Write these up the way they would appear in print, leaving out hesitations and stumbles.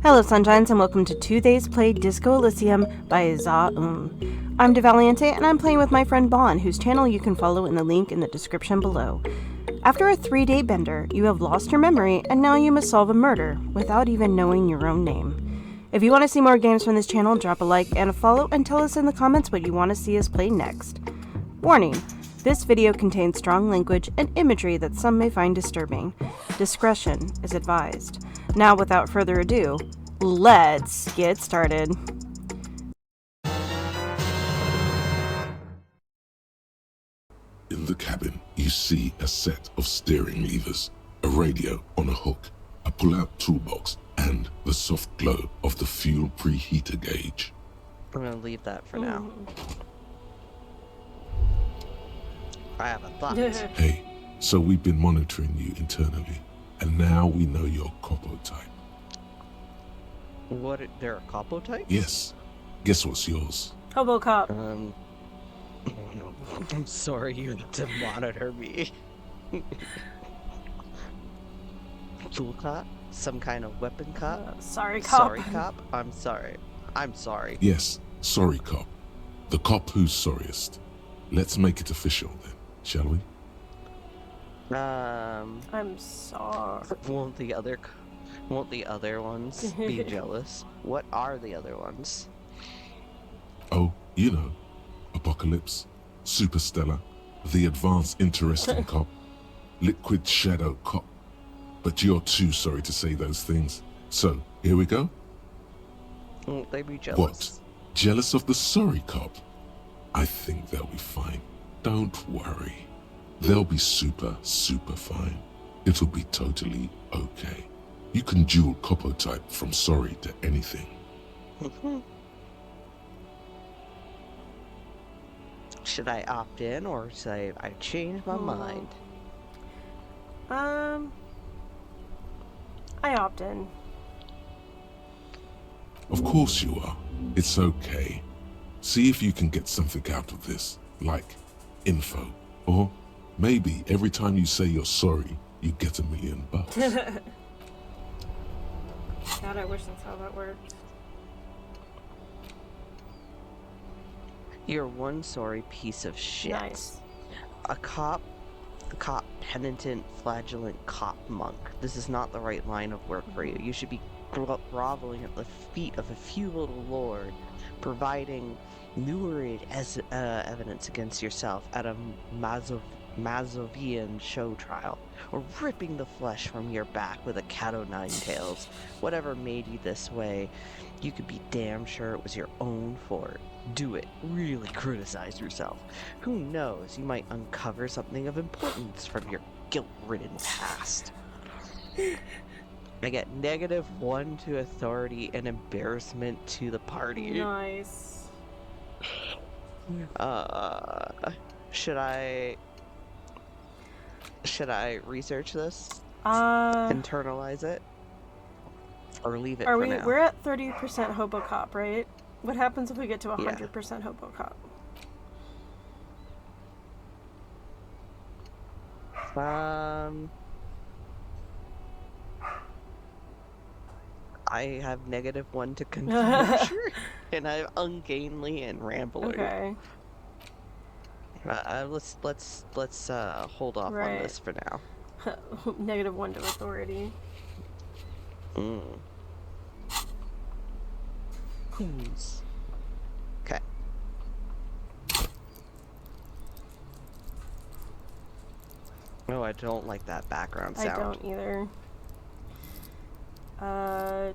Hello Sunshines and welcome to 2 Days Play Disco Elysium by Za. I'm DeValiente and I'm playing with my friend Bon, whose channel you can follow in the link in the description below. After a 3-day bender, you have lost your memory and now you must solve a murder without even knowing your own name. If you want to see more games from this channel, drop a like and a follow and tell us in the comments what you want to see us play next. Warning! This video contains strong language and imagery that some may find disturbing. Discretion is advised. Now, without further ado, let's get started. In the cabin, you see a set of steering levers, a radio on a hook, a pull-out toolbox, and the soft glow of the fuel preheater gauge. I'm gonna leave that for now. I have a thought. Hey, so we've been monitoring you internally, and now we know your Hobo type. What? They're a Hobo type? Yes. Guess what's yours? Hobo Cop. I'm sorry you had to monitor me. Tool cop? Some kind of weapon cop? Sorry, Cop. Sorry, cop? I'm sorry. I'm sorry. Yes, sorry cop. The cop who's sorriest. Let's make it official then, shall we? I'm sorry. Won't the other ones be jealous? What are the other ones? Oh, you know, Apocalypse, Superstellar, the Advanced Interesting Cop, Liquid Shadow Cop. But you're too sorry to say those things. So, here we go? Won't they be jealous? What? Jealous of the sorry cop? I think they'll be fine. Don't worry. They'll be super fine. It'll be totally okay. You can dual Hobo type from sorry to anything. Should I opt in or say I changed my mind? I opt in. Of course you are. It's okay. See if you can get something out of this, like info. Or maybe every time you say you're sorry, you get $1 million. God, I wish that's how that worked. You're one sorry piece of shit. Nice. A cop penitent, flagellant cop monk. This is not the right line of work for you. You should be groveling at the feet of a feudal lord, providing lurid evidence against yourself at a Mazovian show trial, or ripping the flesh from your back with a cat o' nine tails. Whatever made you this way, you could be damn sure it was your own fault. Do it. Really criticize yourself. Who knows, you might uncover something of importance from your guilt-ridden past. I get -1 to authority and embarrassment to the party. Nice. Should I research this? Internalize it? Or leave it for now? We're at 30% Hobo Cop, right? What happens if we get to 100% Hobo Cop? I have -1 to composure, and I'm ungainly and rambling. Okay. Let's hold off on this for now. -1 to authority. Okay. No, I don't like that background sound. I don't either.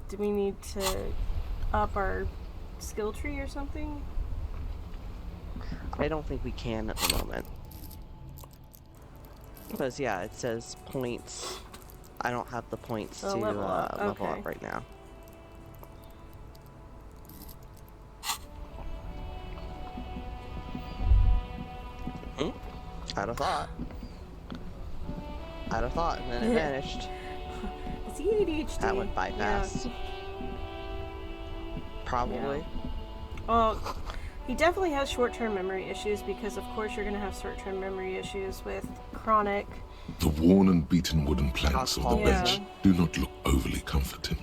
Do we need to up our skill tree or something? I don't think we can at the moment. Because, yeah, it says points. I don't have the points to level up right now. I'd have thought. And then it vanished. It's ADHD. That went by fast. Yeah. Probably. Yeah. Well, he definitely has short-term memory issues because, of course, you're going to have short-term memory issues with chronic. The worn and beaten wooden planks of the bench do not look overly comforting.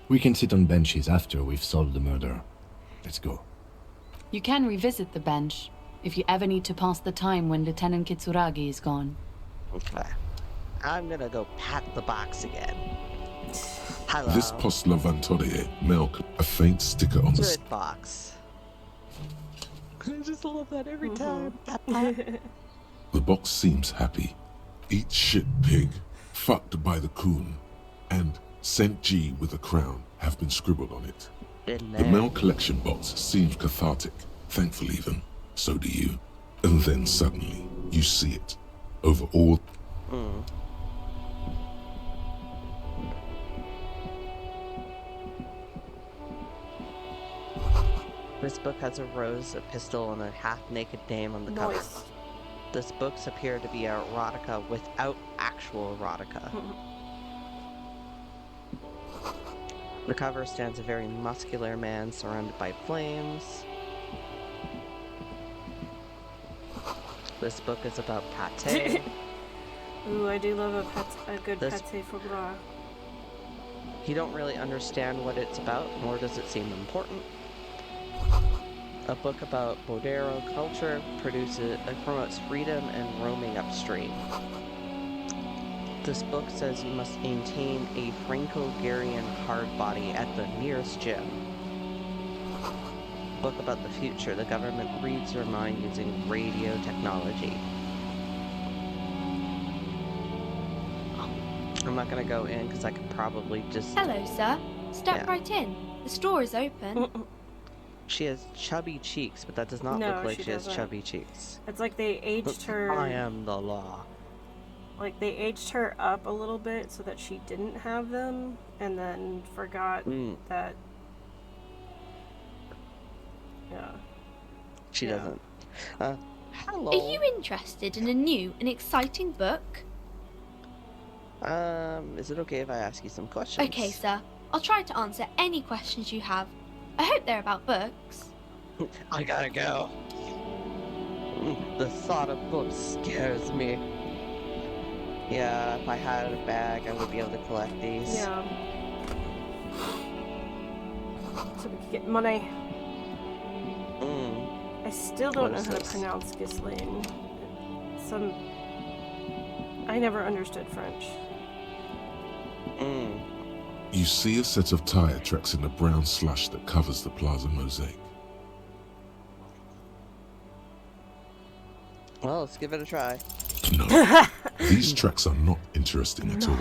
We can sit on benches after we've solved the murder. Let's go. You can revisit the bench if you ever need to pass the time when Lieutenant Kitsuragi is gone. Okay. I'm gonna go pat the box again. Hello. This post lavantore milk, a faint sticker on the Good box. I just love that every time. The box seems happy. Eat shit pig, fucked by the coon, and St. G with a crown have been scribbled on it. The mail collection box seems cathartic, thankful even. So do you. And then suddenly, you see it. Over all... This book has a rose, a pistol, and a half-naked dame on the cover. Nice. This book's appear to be erotica without actual erotica. The cover stands a very muscular man surrounded by flames. This book is about pate. Ooh, I do love a good This- pate foie gras. You don't really understand what it's about, nor does it seem important. A book about Bodero culture promotes freedom and roaming upstream. This book says you must maintain a Franco-Garian hard body at the nearest gym. Book about the future. The government reads your mind using radio technology. I'm not gonna go in because I could probably just... Hello, sir. Step Yeah. right in. The store is open. She has chubby cheeks, but that does not No, look like she she has doesn't. chubby cheeks. It's like they aged her. I am the law. Like they aged her up a little bit so that she didn't have them, and then forgot that. Yeah. She Yeah. doesn't. Hello. Are you interested in a new and exciting book? Is it okay if I ask you some questions? Okay, sir. I'll try to answer any questions you have. I hope they're about books. I gotta go. The thought of books scares me. Yeah, if I had a bag, I would be able to collect these. Yeah. So we could get money. I still don't What know is how to this? pronounce Ghislaine. I never understood French. You see a set of tire tracks in the brown slush that covers the plaza mosaic. Well, let's give it a try. No, these tracks are not interesting at all.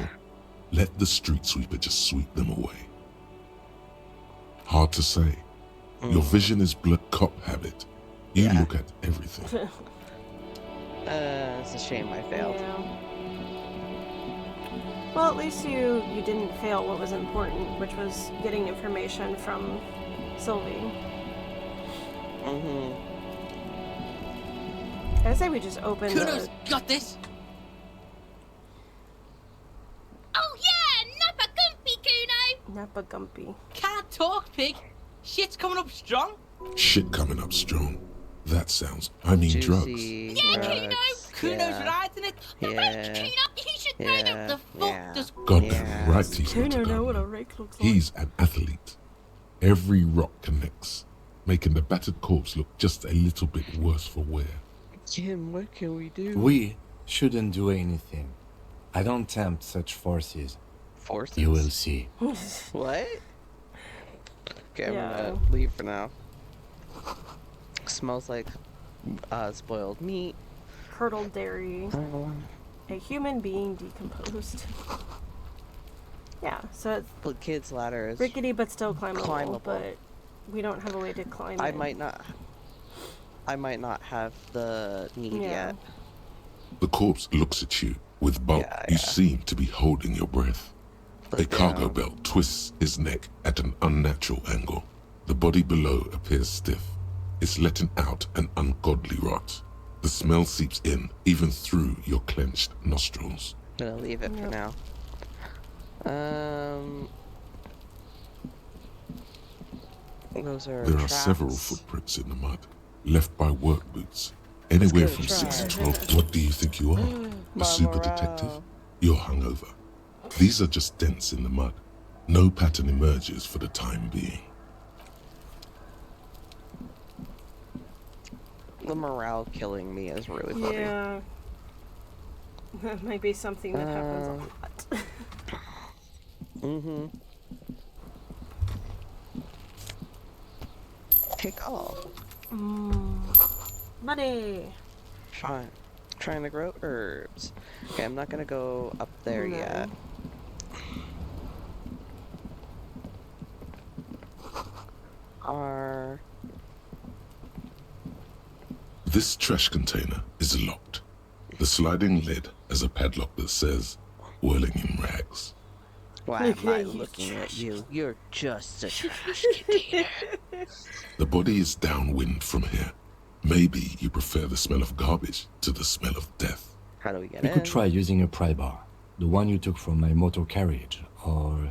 Let the street sweeper just sweep them away. Hard to say. Your vision is blood cop habit. You Yeah. look at everything. It's a shame I failed. Yeah. Well, at least you didn't fail what was important, which was getting information from Sylvie. I say we just open Kuno's the... got this. Oh yeah, Napa Gumpy, Kuno! Napa Gumpy. Can't talk, pig. Shit's coming up strong. Shit coming up strong. That sounds, I mean drugs. Juicy Yeah, drugs. Kuno's Yeah. riding it. Yeah. Kuno, you should know Yeah. that. The fuck does God Yeah. damn right he's got Kuno to know go. what a rake looks like. He's an athlete. Every rock connects, making the battered corpse look just a little bit worse for wear. Jim, what can we do? We shouldn't do anything. I don't tempt such forces. Forces? You will see. What? Okay, I'm Yeah. gonna leave for now. Smells like spoiled meat. Curdled dairy. A human being decomposed. Yeah, so it's The kid's ladder is. rickety but still climbable, Climbable. but we don't have a way to climb I it. might not have the need Yeah. yet. The corpse looks at you. With bulk, Yeah, you yeah. seem to be holding your breath. A Look cargo down. belt twists his neck at an unnatural angle. The body below appears stiff. It's letting out an ungodly rot. The smell seeps in, even through your clenched nostrils. I'm gonna leave it for Yep. now. Those are There are traps. several footprints in the mud, left by work boots. Anywhere give it a from 6 to try. 12. What do you think you are? My A super morale. detective? You're hungover. These are just dents in the mud. No pattern emerges for the time being. The morale killing me is really funny. Yeah. That might be something that happens a lot. Mm-hmm. Kick off. Money. Fine. Trying to grow herbs. Okay, I'm not gonna go up there No. yet. Are This trash container is locked. The sliding lid has a padlock that says, whirling in rags. why am I You looking at trash you? You're just a trash container. The body is downwind from here. Maybe you prefer the smell of garbage to the smell of death. How do we get We in? could try using a pry bar, the one you took from my motor carriage, or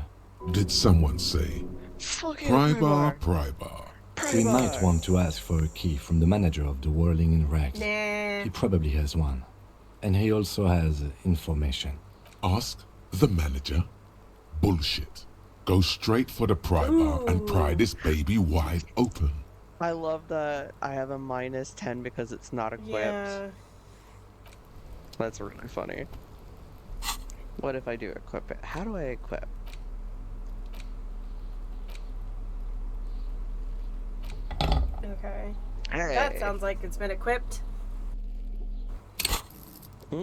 Did someone say, Fucking pry bar, pry bar? we might want to ask for a key from the manager of the Whirling in Rags. Nah. He probably has one. And he also has information. Ask the manager? Bullshit. Go straight for the pry bar and pry this baby wide open. I love that I have a -10 because it's not equipped. Yeah. That's really funny. What if I do equip it? How do I equip? Okay. Hey. That sounds like it's been equipped. Hmm?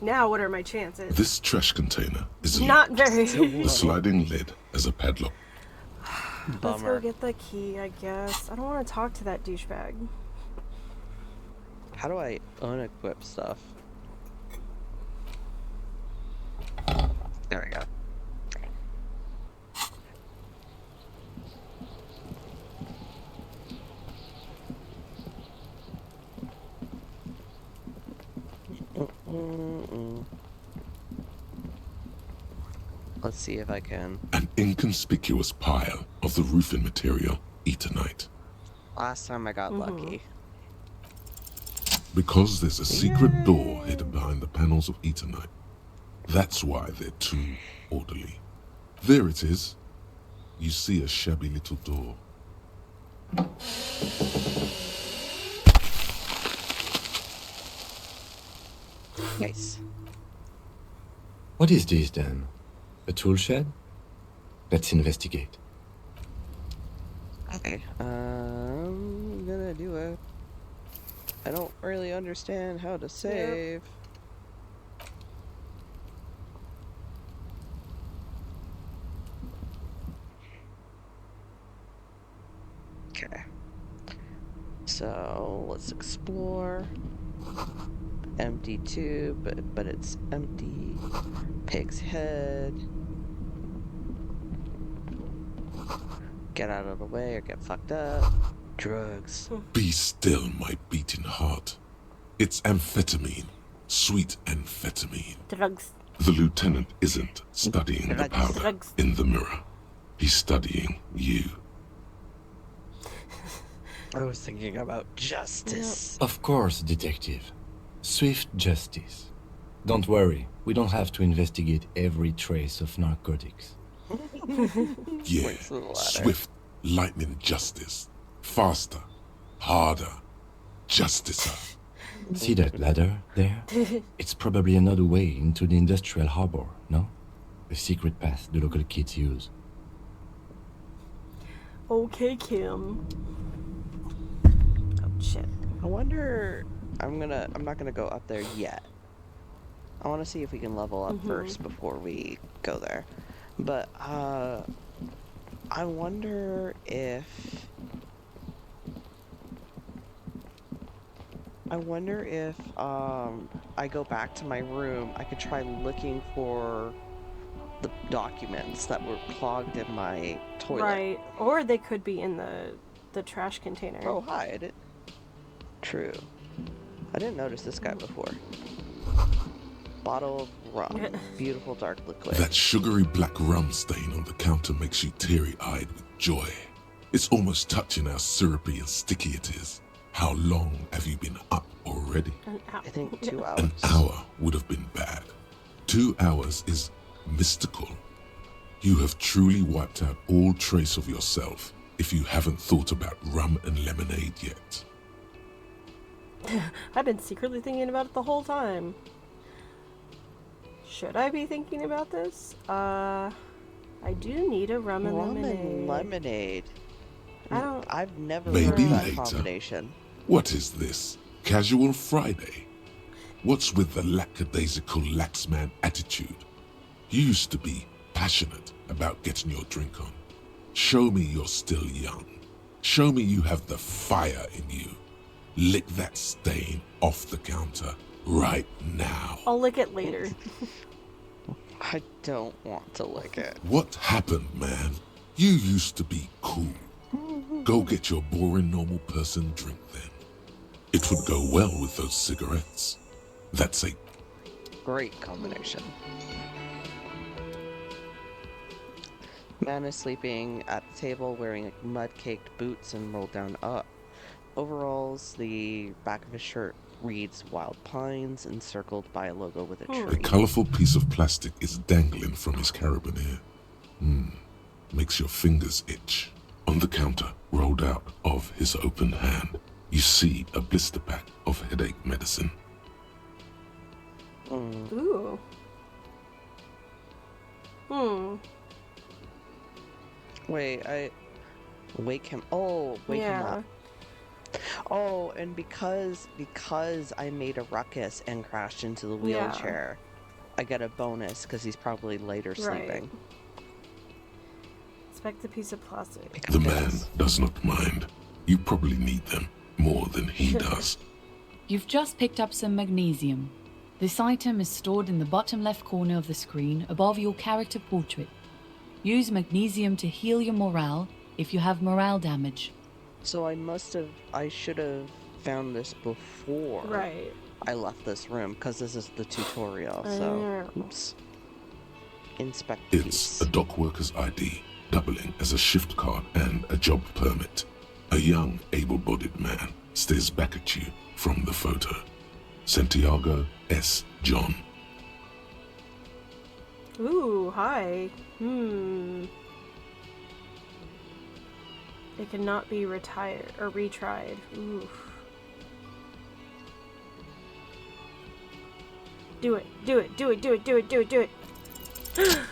Now, what are my chances? This trash container is Not locked. very. The sliding lid has a padlock. Let's Bummer. go get the key, I guess. I don't want to talk to that douchebag. How do I unequip stuff? There we go. Let's see if I can. An inconspicuous pile of the roofing material, Eternite. Last time I got lucky. Because there's a secret door hidden behind the panels of Eternite. That's why they're too orderly. There it is. You see a shabby little door. Nice. What is this then? A tool shed? Let's investigate. Okay. I'm gonna do it. I don't really understand how to save. Okay. So let's explore. Empty tube, but it's empty. Pig's head. Get out of the way or get fucked up. Drugs. Be still, my beating heart. It's amphetamine. Sweet amphetamine. Drugs. The lieutenant isn't studying the powder Drugs. in the mirror. He's studying you. I was thinking about justice. Of course, detective. Swift justice. Don't worry, we don't have to investigate every trace of narcotics. Yeah, Points to the ladder. swift, lightning justice. Faster, harder, justicer. See that ladder there? It's probably another way into the industrial harbor, no? A secret path the local kids use. Okay, Kim. Oh, shit. I wonder. I'm not gonna go up there yet. I want to see if we can level up first before we go there. But I wonder if I go back to my room, I could try looking for the documents that were clogged in my toilet. Right. Or they could be in the trash container. Oh, hi. I did. True. I didn't notice this guy before. Bottle of rum. Beautiful dark liquid. That sugary black rum stain on the counter makes you teary-eyed with joy. It's almost touching how syrupy and sticky it is. How long have you been up already? I think 2 hours. An hour would have been bad. 2 hours is mystical. You have truly wiped out all trace of yourself if you haven't thought about rum and lemonade yet. I've been secretly thinking about it the whole time. Should I be thinking about this? I do need a rum and lemonade. Lemonade. I've never Maybe heard that later. combination. What is this? Casual Friday? What's with the lackadaisical laxman attitude? You used to be passionate about getting your drink on. Show me you're still young. Show me you have the fire in you. Lick that stain off the counter right now. I'll lick it later. I don't want to lick it. What happened, man? You used to be cool. Go get your boring normal person drink then. It would go well with those cigarettes. That's a Great combination. Man is sleeping at the table wearing mud-caked boots and rolled down overalls. The back of his shirt reads Wild Pines, encircled by a logo with a A tree. colorful piece of plastic is dangling from his carabiner. Makes your fingers itch. On the counter, rolled out of his open hand, you see a blister pack of headache medicine. Ooh. Wait, wake him. Oh, wake him Yeah. up. Oh, and because I made a ruckus and crashed into the Yeah. wheelchair, I get a bonus because he's probably later sleeping. Inspect the piece of plastic. The man does not mind. You probably need them more than he does. You've just picked up some magnesium. This item is stored in the bottom left corner of the screen above your character portrait. Use magnesium to heal your morale if you have morale damage. So I should have found this before Right. I left this room because this is the tutorial. So, oops. Inspect the It's piece. a dock worker's ID, doubling as a shift card and a job permit. A young, able-bodied man stares back at you from the photo. Santiago S. John. Ooh, hi. It cannot be retired or retried. Oof. Do it, do it, do it, do it, do it, do it, do it.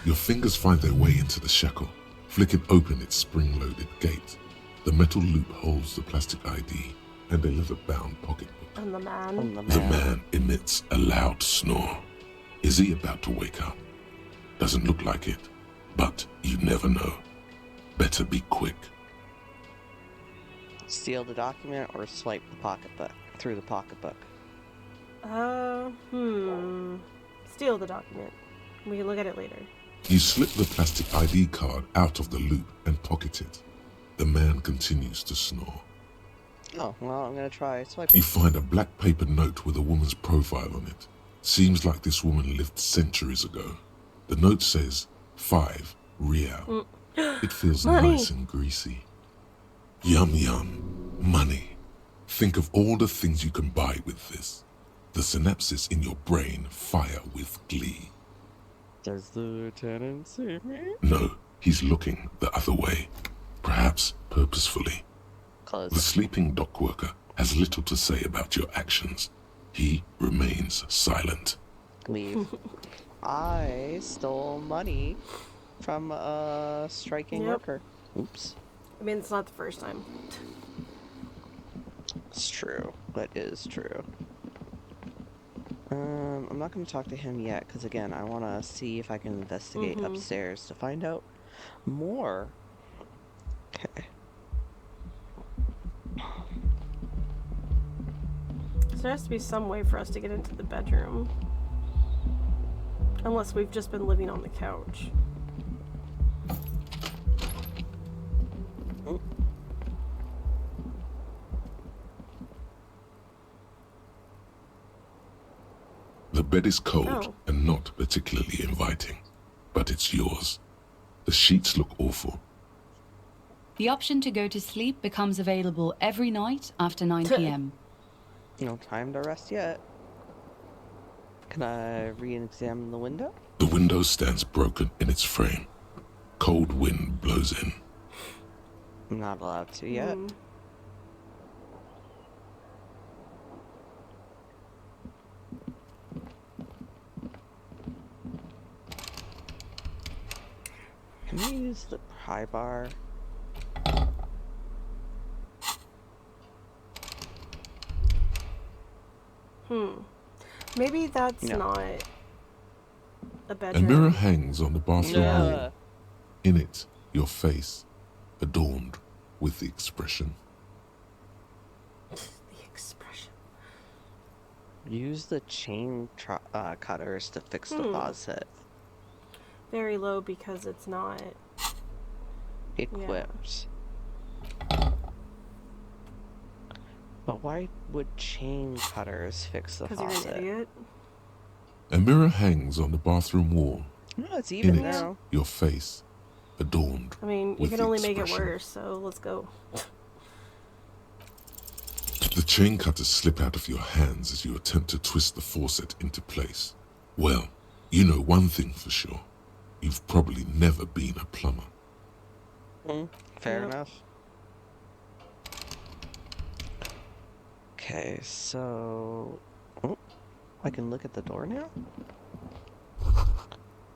Your fingers find their way into the shackle, flicking open its spring-loaded gate. The metal loop holds the plastic ID and a leather-bound pocketbook. And the man. On the The man. man emits a loud snore. Is he about to wake up? Doesn't look like it, but you never know. Better be quick. Steal the document or swipe the pocketbook through the pocketbook. Steal the document. We can look at it later. You slip the plastic ID card out of the loop and pocket it. The man continues to snore. Oh, well, I'm gonna try swiping. You find a black paper note with a woman's profile on it. Seems like this woman lived centuries ago. The note says 5 real. It feels Money. nice and greasy. Yum yum. Money. Think of all the things you can buy with this. The synapses in your brain fire with glee. Does the lieutenant see me? No, he's looking the other way. Perhaps purposefully. Close. The sleeping dock worker has little to say about your actions. He remains silent. Leave. I stole money from a striking Yep. worker. Oops. I mean, it's not the first time. It's true. That is true. I'm not going to talk to him yet, because again, I want to see if I can investigate upstairs to find out more. Okay. So there has to be some way for us to get into the bedroom. Unless we've just been living on the couch. The bed is cold Oh. and not particularly inviting, but it's yours. The sheets look awful. The option to go to sleep becomes available every night after 9 p.m. No time to rest yet. Can I re-examine the window? The window stands broken in its frame. cold wind blows in. I'm not allowed to yet. Can we use the pry bar? Maybe that's No. not a A bedroom. mirror hangs on the bathroom Yeah. wall. In it, your face, adorned with the expression. The expression. Use the chain cutters to fix the faucet. Very low because it's not. Equipped. But why would chain cutters fix the Because you're faucet? an idiot. A mirror hangs on the bathroom wall. No, it's In even it, now. your face, adorned I mean, you with can the only make it expression. worse, so let's go. The chain cutters slip out of your hands as you attempt to twist the faucet into place. Well, you know one thing for sure. You've probably never been a plumber. Fair Yep. enough. Okay, so... Oh, I can look at the door now?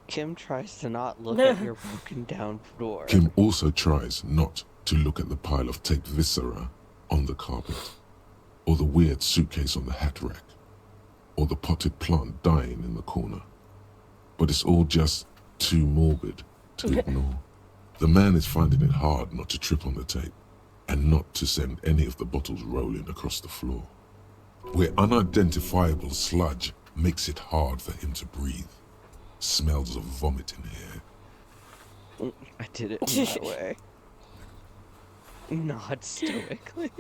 Kim tries to not look at your broken down door. Kim also tries not to look at the pile of taped viscera on the carpet, or the weird suitcase on the hat rack, or the potted plant dying in the corner. But it's all just too morbid to ignore. The man is finding it hard not to trip on the tape, and not to send any of the bottles rolling across the floor, where unidentifiable sludge makes it hard for him to breathe. Smells of vomit in here. I did it my way. Not stoically.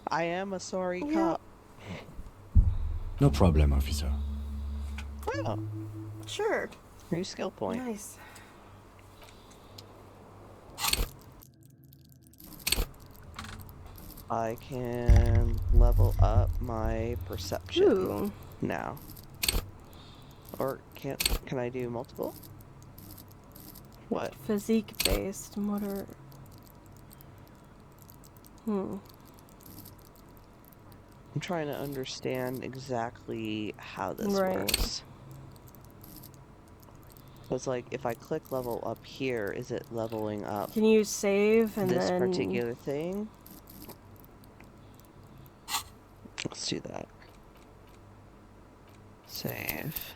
I am a sorry cop. No problem, officer. Oh, Sure. new skill point. Nice. I can level up my perception Ooh. now. Or can I do multiple? What? Physique based. Motor. I'm trying to understand exactly how this Right. works. So it's like if I click level up here, is it leveling up Can you save and this then particular thing? Let's do that. Save.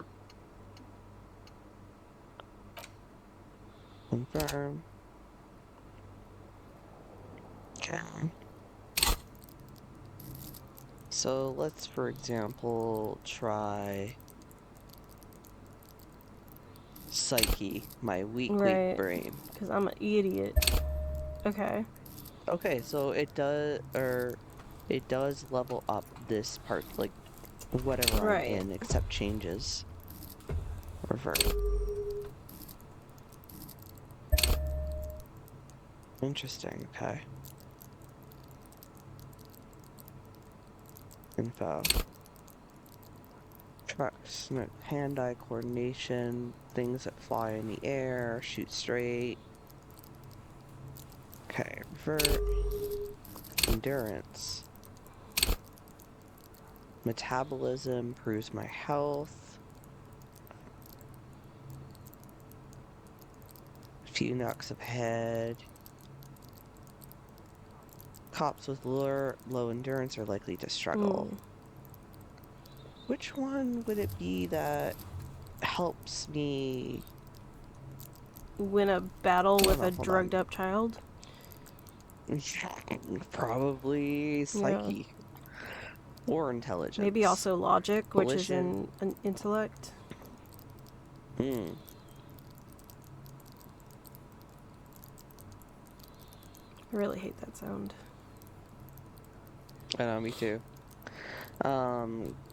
Confirm. Okay. So let's, for example, try Psyche, my weak Right. brain. Because I'm an idiot. Okay. Okay, so it does level up this part, like whatever Right. I'm in, except changes. Revert. Interesting, okay. Info. Trucks, hand-eye coordination, things that fly in the air, shoot straight. Okay, revert. Endurance. Metabolism improves my health. Few knocks of head. Cops with low endurance are likely to struggle. Which one would it be that helps me? Win a battle with a Hold on. drugged up child. Probably psyche. Or intelligence. Maybe also logic, which is Volition. in an intellect. Hmm. I really hate that sound. I know, me too.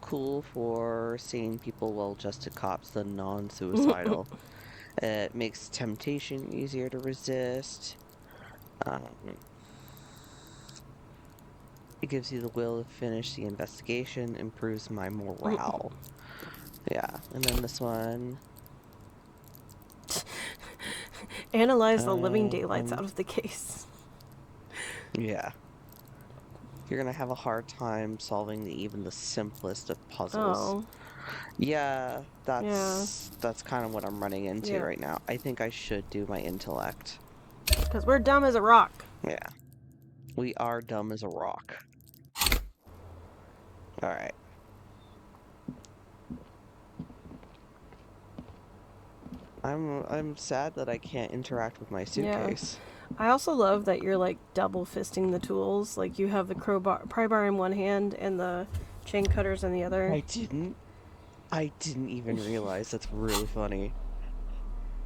Cool for sane people, well-adjusted cops, the non-suicidal. It makes temptation easier to resist. It gives you the will to finish the investigation, improves my morale. Yeah, and then this one. Analyze the living daylights out of the case. Yeah. You're gonna have a hard time solving even the simplest of puzzles. Oh. Yeah, that's kind of what I'm running into right now. I think I should do my intellect. Because we're dumb as a rock. Yeah. We are dumb as a rock. Alright. I'm sad that I can't interact with my suitcase. I also love that you're like double fisting the tools. Like you have the pry bar in one hand and the chain cutters in the other. I didn't even realize. That's really funny.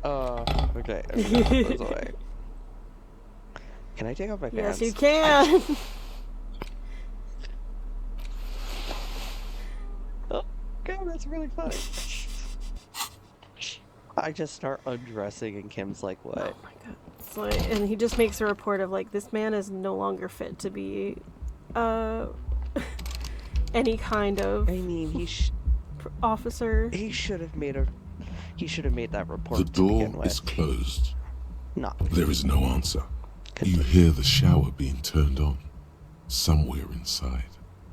Okay. I'm gonna put those away. Can I take off my pants? Yes, you can. Oh, God, that's really funny. I just start undressing and Kim's like, what? Oh my god. It's like, and he just makes a report of like, this man is no longer fit to be any kind of officer. He should have made that report. The door is closed. No. There is no answer. You hear the shower being turned on. Somewhere inside,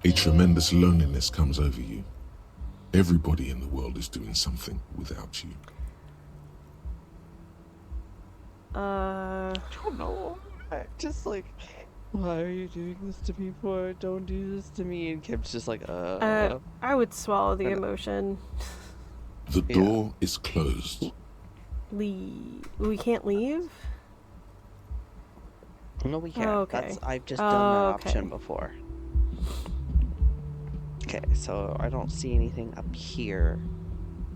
a tremendous loneliness comes over you. Everybody in the world is doing something without you. I don't know. Just like, why are you doing this to me for? Don't do this to me. And Kim's just like, I would swallow the emotion. The door is closed. We can't leave? No, we can't. Oh, okay. I've just done that option before. Okay, so I don't see anything up here.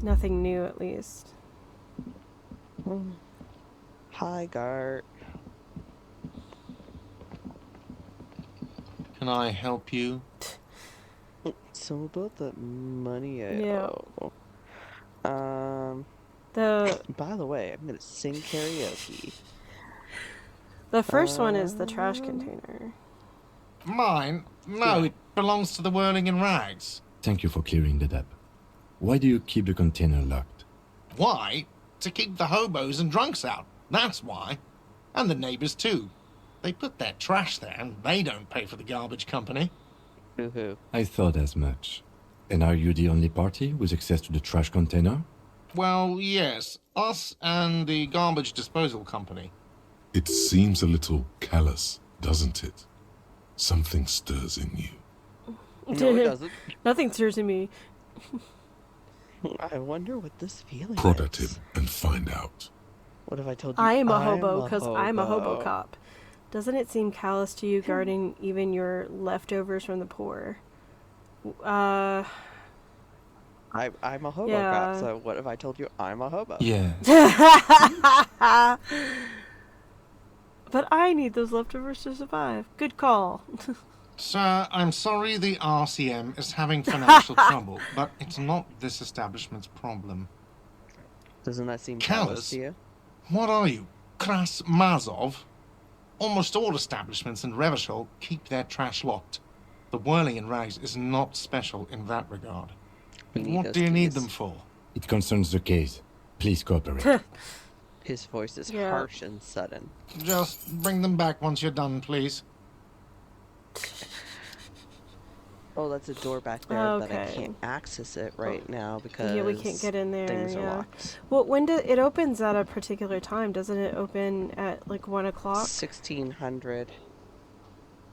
Nothing new, at least. Hi, Gart. Can I help you? So about that money Yeah. owe. By the way, I'm gonna sing karaoke. The first one is the trash container. Mine? No, it belongs to the Whirling in Rags. Thank you for clearing that up. Why do you keep the container locked? Why? To keep the hobos and drunks out. That's why. And the neighbors too. They put their trash there and they don't pay for the garbage company. Hoo-hoo. I thought as much. And are you the only party with access to the trash container? Well, yes. Us and the garbage disposal company. It seems a little callous, doesn't it? Something stirs in you. No, it doesn't. Nothing stirs in me. I wonder what this feeling Prod is. at him and find out. What if I told you I am a hobo because I'm a Hobo Cop. Doesn't it seem callous to you guarding even your leftovers from the poor? I'm a hobo cop, so what if I told you I'm a hobo? Yeah. But I need those leftovers to survive. Good call. Sir, I'm sorry the RCM is having financial trouble, but it's not this establishment's problem. Doesn't that seem callous Callous? to you? What are you, Kras Mazov? Almost all establishments in Revachol keep their trash locked. The Whirling in Rags is not special in that regard. What do you need them for? It concerns the case. Please cooperate. His voice is harsh and sudden. Just bring them back once you're done, please. Oh, that's a door back there, but I can't access it right now because we can't get in there. things are locked. Well, when it opens at a particular time? Doesn't it open at like 1 o'clock? 1600.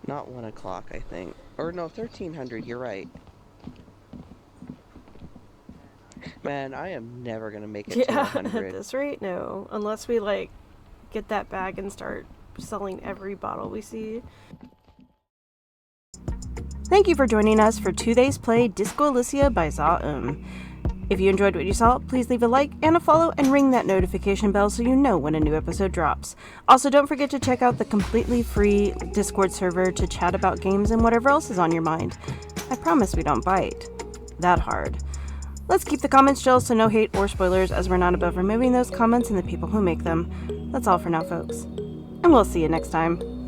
Not 1 o'clock, I think. Or no, 1300. You're right. Man, I am never gonna make it to 100. At this rate, no. Unless we like get that bag and start selling every bottle we see. Thank you for joining us for today's play Disco Elysium by Za. If you enjoyed what you saw, please leave a like and a follow and ring that notification bell so you know when a new episode drops. Also, don't forget to check out the completely free Discord server to chat about games and whatever else is on your mind. I promise we don't bite that hard. Let's keep the comments chill so no hate or spoilers, as we're not above removing those comments and the people who make them. That's all for now, folks. And we'll see you next time.